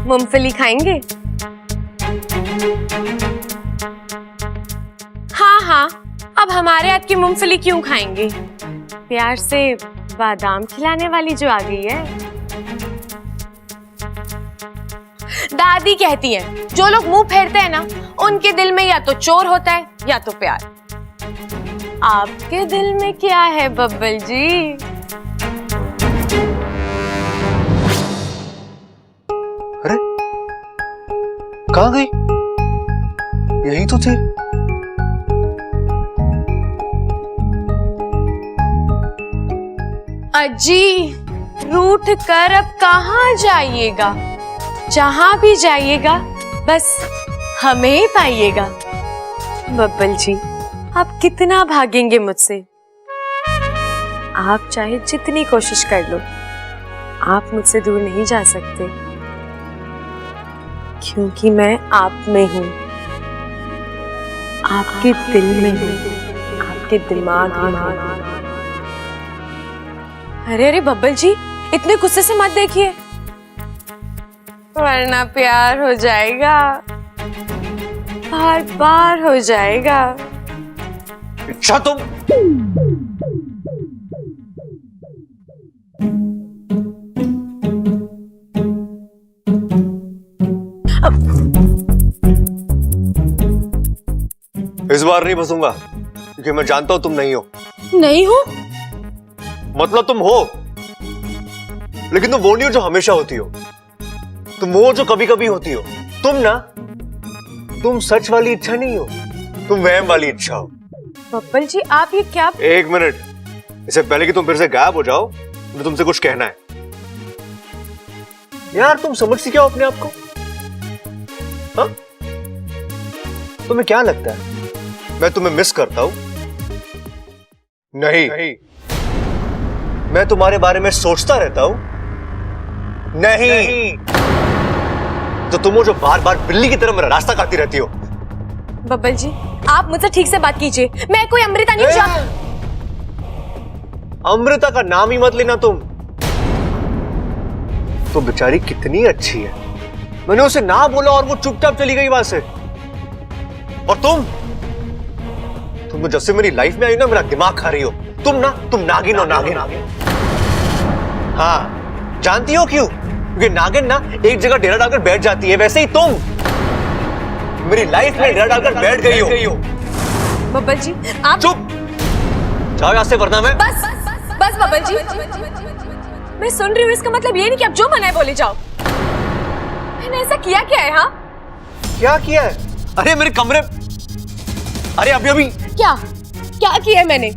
मूंगफली खाएंगे? हाँ हाँ, अब हमारे हाथ की मूंगफली क्यों खाएंगे? प्यार से बादाम खिलाने वाली जो आ गई है। दादी कहती है जो लोग मुंह फेरते हैं ना, उनके दिल में या तो चोर होता है या तो प्यार। आपके दिल में क्या है बब्बल जी? अरे कहाँ गई? यही तो थी। अजी, रूठ कर अब कहाँ जाइएगा? जहां भी जाइएगा बस हमें ही पाइएगा। बब्बल जी, आप कितना भागेंगे मुझसे? आप चाहे जितनी कोशिश कर लो, आप मुझसे दूर नहीं जा सकते, क्योंकि मैं आप में हूं, आपके दिल में हूं, आपके दिमाग में हूं। अरे अरे बब्बल जी, इतने गुस्से से मत देखिए, वरना प्यार हो जाएगा, बार बार हो जाएगा। अच्छा तुम इस बार नहीं फंसूंगा, क्योंकि मैं जानता हूं तुम नहीं हो। नहीं हो? मतलब तुम हो, लेकिन तुम वो नहीं हो जो हमेशा होती हो। तुम वो जो कभी कभी होती हो। तुम सच वाली इच्छा नहीं हो, तुम वहम वाली इच्छा हो। बब्बल जी, आप ये क्या? एक मिनट, इससे पहले कि तुम फिर से गायब हो जाओ, मुझे तुमसे कुछ कहना है। यार तुम समझती क्या हो अपने आप को? हाँ? तुम्हें क्या लगता है मैं तुम्हें मिस करता हूं? नहीं। मैं तुम्हारे बारे में सोचता रहता हूं? नहीं। तो तुम हो जो बार बार बिल्ली की तरह मेरा रास्ता काटती रहती हो। बब्बल जी, आप मुझसे ठीक से बात कीजिए, मैं कोई अमृता नहीं हूं। अमृता का नाम ही मत लेना तुम। तो बेचारी कितनी अच्छी है, मैंने उसे ना बोला और वो चुपचाप चली गई वहां से। और तुम तो जब से मेरी लाइफ में आई ना, मेरा दिमाग खा रही हो। तुम नागिन हो, नागिन। हाँ, जानती हो क्यों? क्योंकि नागिन ना एक जगह डेरा डालकर बैठ जाती है, वैसे ही तुम मेरी लाइफ में डेरा डालकर बैठ गई हो। बब्बल जी, आप चुप जाओ यहां से, वरना मैं बस बब्बल जी, मैं सुन रही हूँ, इसका मतलब ये नहीं कि आप जो मना है बोले जाओ। मैंने ऐसा किया क्या है? हाँ, क्या किया है? अरे मेरे कमरे, अरे अभी क्या किया है मैंने?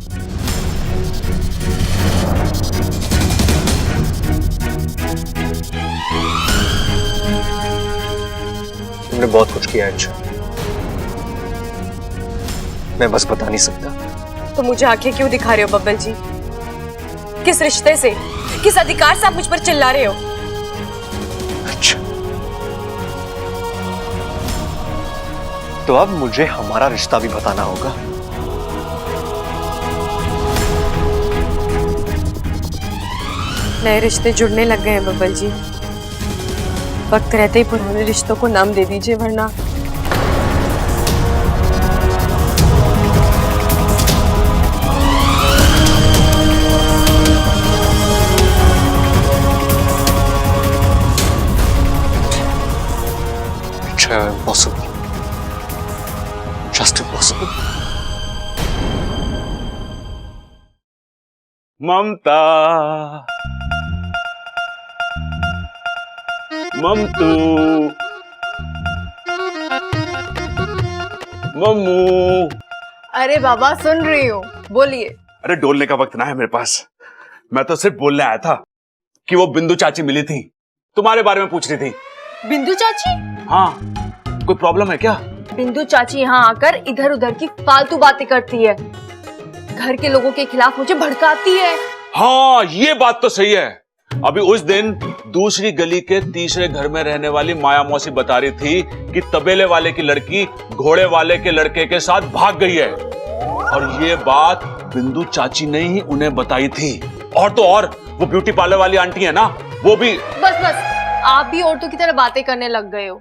तुमने बहुत कुछ किया है अंशु, मैं बस बता नहीं सकता। तो मुझे आंखें क्यों दिखा रहे हो बब्बल जी? किस रिश्ते से, किस अधिकार से आप मुझ पर चिल्ला रहे हो? अच्छा, तो अब मुझे हमारा रिश्ता भी बताना होगा। नए रिश्ते जुड़ने लग गए हैं बब्बल जी, वक्त रहते ही पुराने रिश्तों को नाम दे दीजिए, वरना Impossible. Just impossible. ममता, ममतू, मम्मू। अरे बाबा, सुन रही हूँ, बोलिए। अरे डोलने का वक्त ना है मेरे पास, मैं तो सिर्फ बोलने आया था कि वो बिंदु चाची मिली थी, तुम्हारे बारे में पूछ रही थी। बिंदु चाची? हाँ, कोई प्रॉब्लम है क्या? बिंदु चाची यहाँ आकर इधर उधर की फालतू बातें करती है, घर के लोगों के खिलाफ मुझे भड़काती है। हाँ, ये बात तो सही है। अभी उस दिन दूसरी गली के तीसरे घर में रहने वाली माया मौसी बता रही थी कि तबेले वाले की लड़की घोड़े वाले के लड़के के साथ भाग गई है, और ये बात बिंदु चाची ने ही उन्हें बताई थी। और तो और वो ब्यूटी पार्लर वाली आंटी है ना, वो भी। बस बस, आप भी औरतों की तरह बातें करने लग गए हो।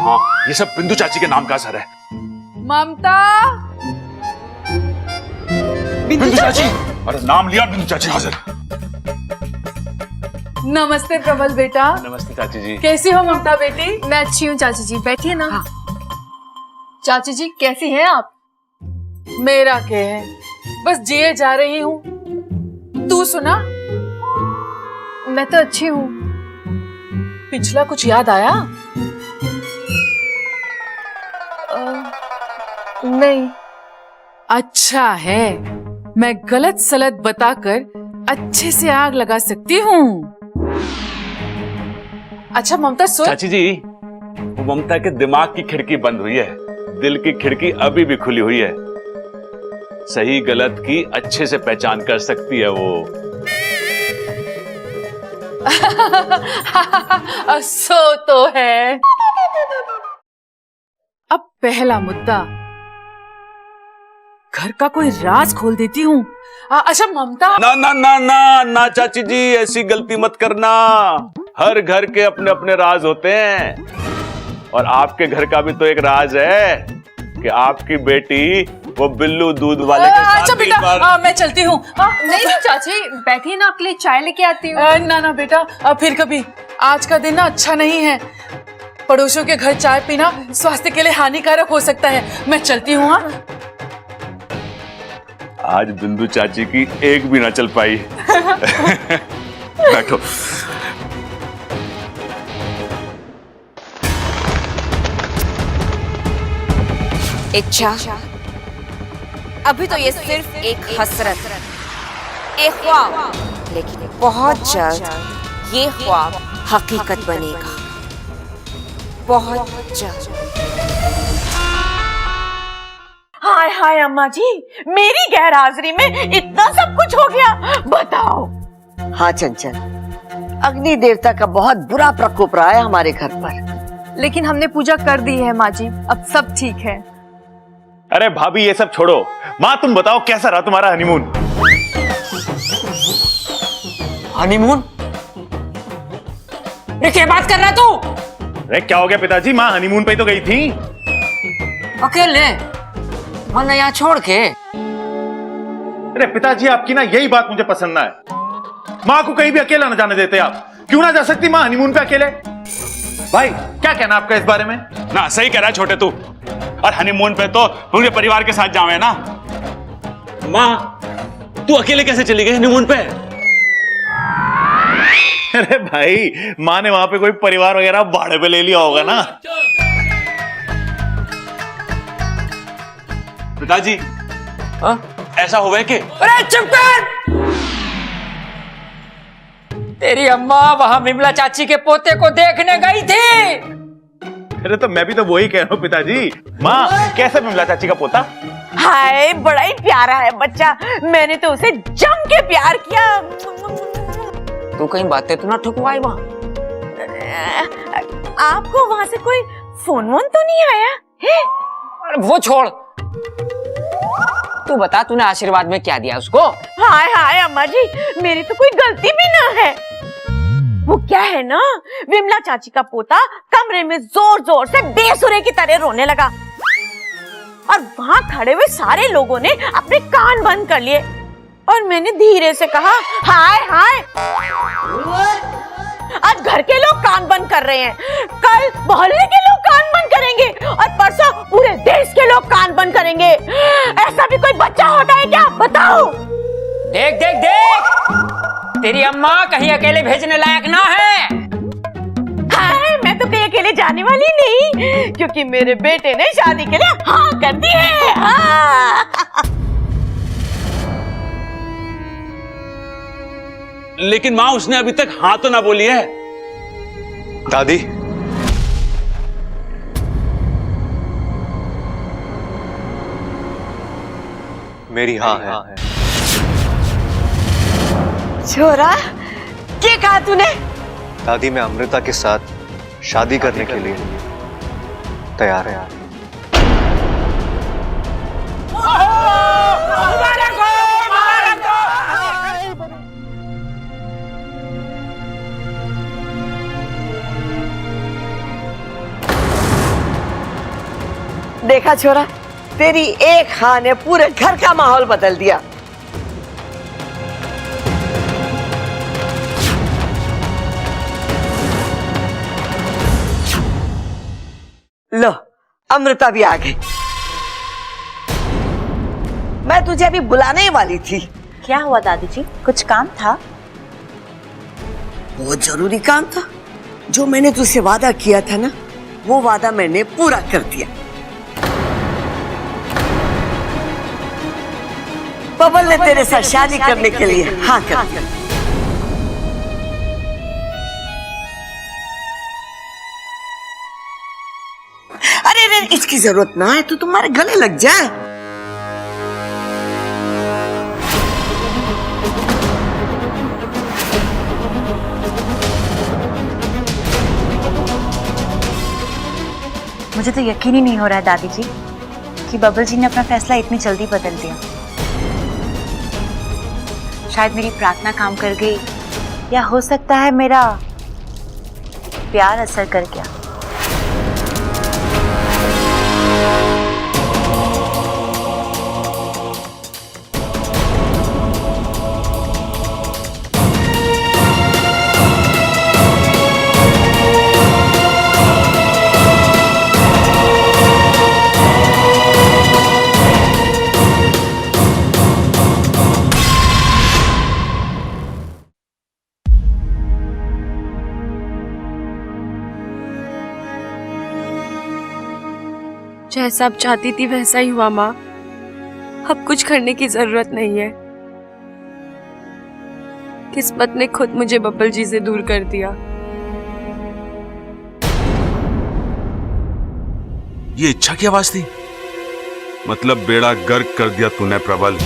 हाँ, ये सब बिंदु चाची के नाम का असर है। ममता, बिंदु चाची, अरे नाम लिया, बिंदु चाची हाजिर। नमस्ते प्रबल बेटा। नमस्ते चाची जी। कैसी हो ममता बेटी? मैं अच्छी हूँ चाची जी, बैठिए ना। चाची जी कैसी हैं आप? मेरा क्या है, बस जिए जा रही हूँ। तू सुना? मैं तो अच्छी हूँ। पिछला कुछ याद आया? नहीं। अच्छा है, मैं गलत सलत बताकर अच्छे से आग लगा सकती हूँ। अच्छा ममता सुन। चाची जी, वो ममता के दिमाग की खिड़की बंद हुई है, दिल की खिड़की अभी भी खुली हुई है। सही गलत की अच्छे से पहचान कर सकती है वो। सो तो है। अब पहला मुद्दा, घर का कोई राज खोल देती हूँ। अच्छा ममता। ना ना ना ना ना चाची जी, ऐसी गलती मत करना। हर घर के अपने अपने राज होते हैं, और आपके घर का भी तो एक राज है कि आपकी बेटी वो बिल्लू दूध वाले के साथ अच्छा बेटा, मैं चलती हूँ। नहीं चाची, बैठिए ना, आपके लिए चाय लेके आती हूँ। ना ना बेटा, फिर कभी। आज का दिन ना अच्छा नहीं है। पड़ोसियों के घर चाय पीना स्वास्थ्य के लिए हानिकारक हो सकता है। मैं चलती हूँ। हाँ, आज बिंदु चाची की एक भी ना चल पाई। बैठो। इच्छा, अभी तो ये सिर्फ एक हसरत, एक ख्वाब, लेकिन बहुत जल्द ये ख्वाब हकीकत बनेगा, बहुत जल्द। हाय हाय अम्मा जी, मेरी गैर हाजिरी में इतना सब कुछ हो गया, बताओ। हाँ चंचल, अग्नि देवता का बहुत बुरा प्रकोप रहा है हमारे घर पर। लेकिन हमने पूजा कर दी है माँ जी, अब सब ठीक है। अरे भाभी ये सब छोड़ो, माँ तुम बताओ कैसा रहा तुम्हारा हनीमून? हनीमून? क्या बात कर रहा तू? अरे क्या हो गया पिताजी, माँ हनीमून पे तो गई थी। अकेले? वरना यहाँ छोड़ के? अरे पिताजी आपकी ना यही बात मुझे पसंद ना है। माँ को कहीं भी अकेला न जाने देते आप। क्यों ना जा सकती माँ हनीमून पे अकेले? भाई क्या कहना आपका इस बारे में? ना सही कह रहा है छोटे तू, और हनीमून पे तो पूरे परिवार के साथ जावे ना। माँ तू अकेले कैसे चली गई हनीमून पे? अरे भाई माँ ने वहां पे कोई परिवार वगैरह भाड़े पे ले लिया होगा ना। पिताजी ऐसा हुआ है कि? अरे चुप कर! तेरी अम्मा वहां विमला चाची के पोते को देखने गई थी। अरे तो मैं भी तो वही कह रहा हूँ पिताजी। माँ कैसे विमला चाची का पोता? हाय बड़ा ही प्यारा है बच्चा, मैंने तो उसे जम के प्यार किया। तू कहीं बातें तो ना ठुकवाई वहां? आपको वहां से कोई फोन वोन तो नहीं आया है? अरे वो छोड़, तू बता तूने आशीर्वाद में क्या दिया उसको? हाय हाय अम्मा जी, मेरी तो कोई गलती भी ना है। वो क्या है ना, विमला चाची का पोता कमरे में जोर जोर से बेसुरे की तरह रोने लगा, और वहां खड़े हुए सारे लोगों ने अपने कान बंद कर लिए, और मैंने धीरे से कहा हाय हाय। आज घर के लोग कान बंद कर रहे हैं, कल मोहल्ले के लोग कान बंद करेंगे, और परसों पूरे देश के लोग कान बंद करेंगे। ऐसा भी कोई बच्चा होता है क्या, बताओ? देख देख देख, तेरी अम्मा कहीं अकेले भेजने लायक ना है। हाय, मैं तो कहीं अकेले जाने वाली नहीं, क्योंकि मेरे बेटे ने शादी के लिए हाँ कर दी है। हाँ। लेकिन माँ उसने अभी तक हाँ तो ना बोली है। दादी, मेरी हाँ है। छोरा, क्या कहा तूने? दादी मैं अमृता के साथ शादी करने के लिए तैयार है। देखा छोरा, तेरी एक हाँ ने पूरे घर का माहौल बदल दिया। लो, अमृता भी आ गई। मैं तुझे अभी बुलाने ही वाली थी। क्या हुआ दादी जी, कुछ काम था? बहुत जरूरी काम था। जो मैंने तुझसे वादा किया था ना, वो वादा मैंने पूरा कर दिया। बबल ने तेरे साथ शादी करने के लिए हाँ कर दिया। अरे अरे, इसकी जरूरत ना है तो तुम्हारे गले लग जाए। मुझे तो यकीन ही नहीं हो रहा है दादी जी कि बबल जी ने अपना फैसला इतनी जल्दी बदल दिया। शायद मेरी प्रार्थना काम कर गई, या हो सकता है मेरा प्यार असर कर गया। जैसा अब चाहती थी वैसा ही हुआ माँ। अब कुछ करने की जरूरत नहीं है। किस्मत ने खुद मुझे बब्बल जी से दूर कर दिया। ये इच्छा की आवाज थी? मतलब बेड़ा गर्क कर दिया तूने प्रबल।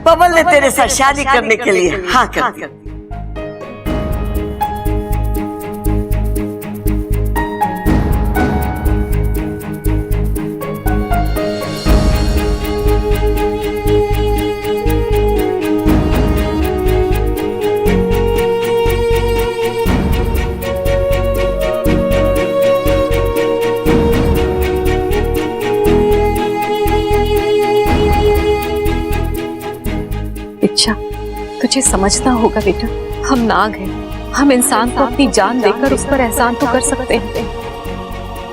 बबल ने तेरे साथ शादी करने के लिए हाँ कर दिया। इच्छा, तुझे समझना होगा बेटा, हम नाग हैं। हम इंसान को अपनी जान देकर उस पर एहसान तो कर सकते हैं,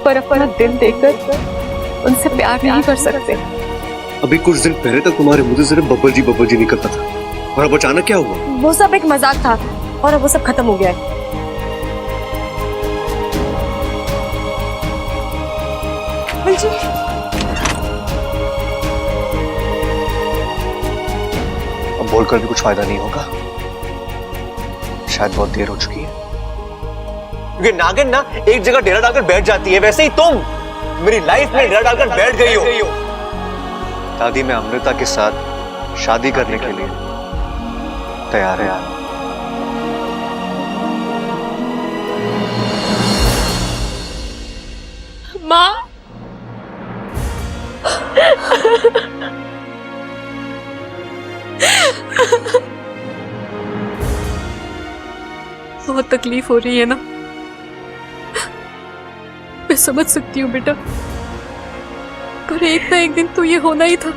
पर अपना दिल देकर उनसे प्यार नहीं कर सकते। अभी कुछ दिन पहले तक तुम्हारे मुंह से सिर्फ बब्बल जी निकलता था, और अब अचानक क्या हुआ? वो सब एक मजाक था और अब वो सब खत्म हो गया है। अब बोलकर भी कुछ फायदा नहीं होगा, शायद बहुत देर हो चुकी है। क्योंकि नागिन ना एक जगह डेरा डालकर बैठ जाती है, वैसे ही तुम मेरी लाइफ में डेरा डालकर बैठ गई हो। दादी, मैं अमृता के साथ शादी करने के लिए तैयार है। माँ, बहुत तकलीफ हो रही है ना? मैं समझ सकती हूँ बेटा, पर एक ना एक दिन तो ये होना ही था।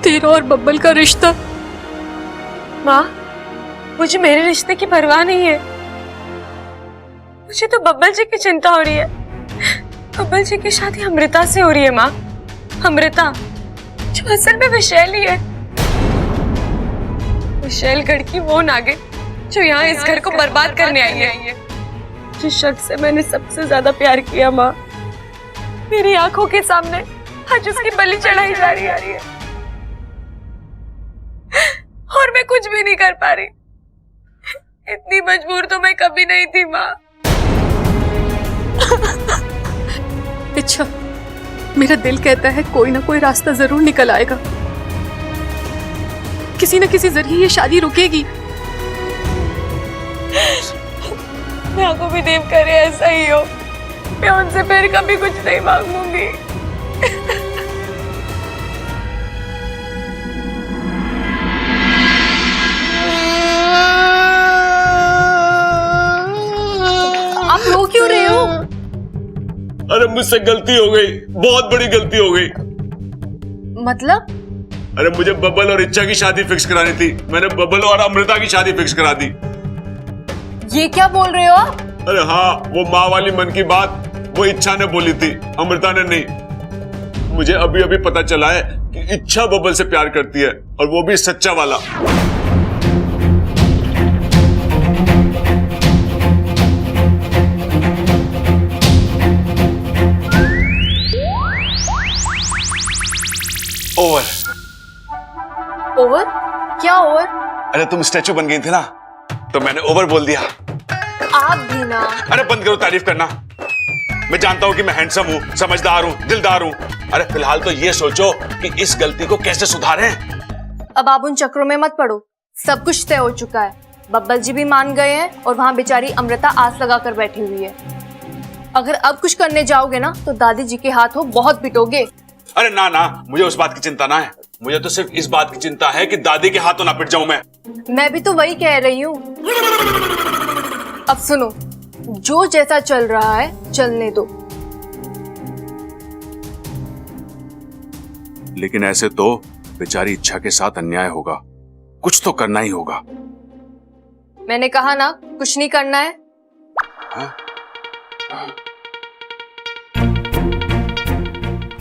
तेरा और बब्बल का रिश्ता। माँ, मुझे मेरे रिश्ते की परवाह नहीं है। मुझे तो बब्बल जी की चिंता हो रही है। बब्बल जी की शादी अमृता से हो रही है माँ। अमृता जो असल में विशैल ही है। विशैलगढ़ की वो नागिन जो यहाँ इस घर को बर्बाद करने आई है। जिस शख्स से मैंने सबसे ज्यादा प्यार किया माँ, मेरी आंखों के सामने आज उसकी बलि चढ़ाई जा रही है और मैं कुछ भी नहीं कर पा रही। इतनी मजबूर तो मैं कभी नहीं थी माँ। अच्छा, मेरा दिल कहता है कोई ना कोई रास्ता जरूर निकल आएगा। किसी न किसी जरिए ये शादी रुकेगी। मैं आपको भी देव करे ऐसा ही हो। मैं उनसे फिर कभी कुछ नहीं मांगूंगी। अरे मुझसे गलती हो गई, बहुत बड़ी गलती हो गई। मतलब? अरे मुझे बबल और इच्छा की शादी फिक्स करानी थी, मैंने बबल और अमृता की शादी फिक्स करा दी। ये क्या बोल रहे हो आप? अरे हाँ, वो माँ वाली मन की बात वो इच्छा ने बोली थी, अमृता ने नहीं। मुझे अभी अभी पता चला है कि इच्छा बबल से प्यार करती है, और वो भी सच्चा वाला। ओवर। ओवर? क्या ओवर? अरे तुम स्टैचू बन गई थी ना, तो मैंने ओवर बोल दिया। आप भी ना। अरे बंद करो तारीफ करना। मैं जानता हूं कि मैं हैंडसम हूं, समझदार हूं, दिलदार हूं। अरे फिलहाल तो ये सोचो कि इस गलती को कैसे सुधारें। अब आप उन चक्रों में मत पड़ो, सब कुछ तय हो चुका है। बब्बल जी भी मान गए हैं और वहाँ बेचारी अमृता आस लगा कर बैठी हुई है। अगर अब कुछ करने जाओगे ना तो दादी जी के हाथों बहुत पिटोगे। अरे ना ना, मुझे उस बात की चिंता ना है, मुझे तो सिर्फ इस बात की चिंता है कि दादी के हाथों ना पिट जाऊं मैं भी तो वही कह रही हूँ। अब सुनो, जो जैसा चल रहा है चलने दो। लेकिन ऐसे तो बेचारी इच्छा के साथ अन्याय होगा, कुछ तो करना ही होगा। मैंने कहा ना, कुछ नहीं करना है।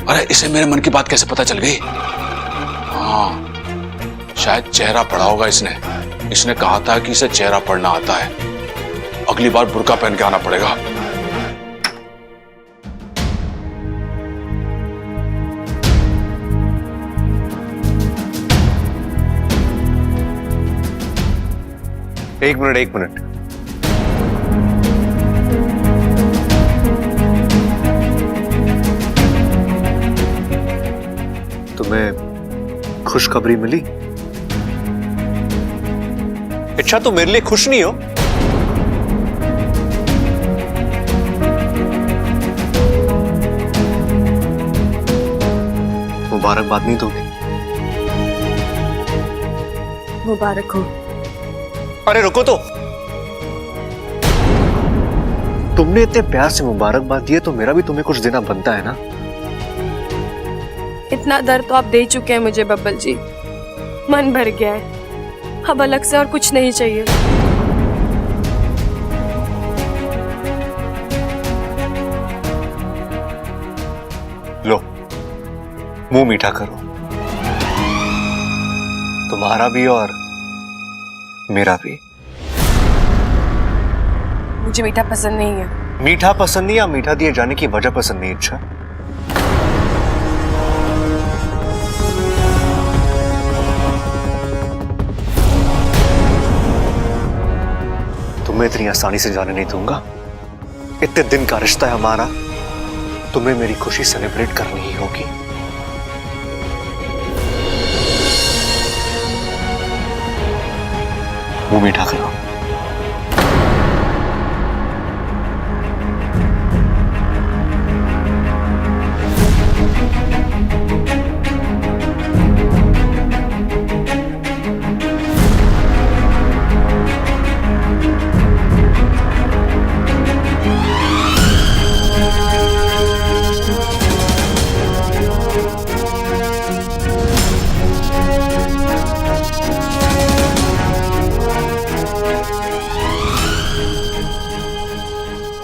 अरे इसे मेरे मन की बात कैसे पता चल गई? हाँ, शायद चेहरा पढ़ा होगा इसने। इसने कहा था कि इसे चेहरा पढ़ना आता है। अगली बार बुर्का पहन के आना पड़ेगा। एक मिनट। तुम्हें खुशखबरी मिली? इच्छा, तुम मेरे लिए खुश नहीं हो? मुबारकबाद नहीं दोगे? मुबारक हो। अरे रुको तो, तुमने इतने प्यार से मुबारकबाद दी है तो मेरा भी तुम्हें कुछ देना बनता है ना। इतना दर्द तो आप दे चुके हैं मुझे बब्बल जी, मन भर गया है, अब अलग से और कुछ नहीं चाहिए। लो, मुंह मीठा करो, तुम्हारा भी और मेरा भी। मुझे मीठा पसंद नहीं है। मीठा पसंद नहीं या मीठा दिए जाने की वजह पसंद नहीं? इच्छा, तुम्हें इतनी आसानी से जाने नहीं दूंगा। इतने दिन का रिश्ता है हमारा, तुम्हें मेरी खुशी सेलिब्रेट करनी ही होगी। मुंह मीठा करो।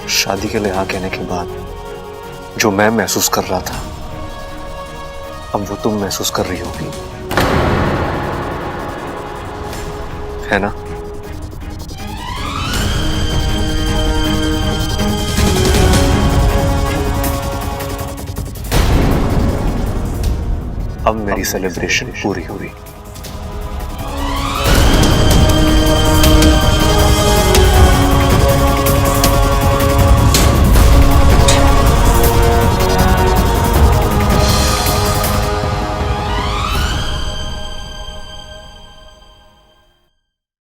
शादी के लिए हाँ कहने के बाद जो मैं महसूस कर रहा था, अब वो तुम महसूस कर रही होगी, है ना? अब मेरी सेलिब्रेशन पूरी हुई।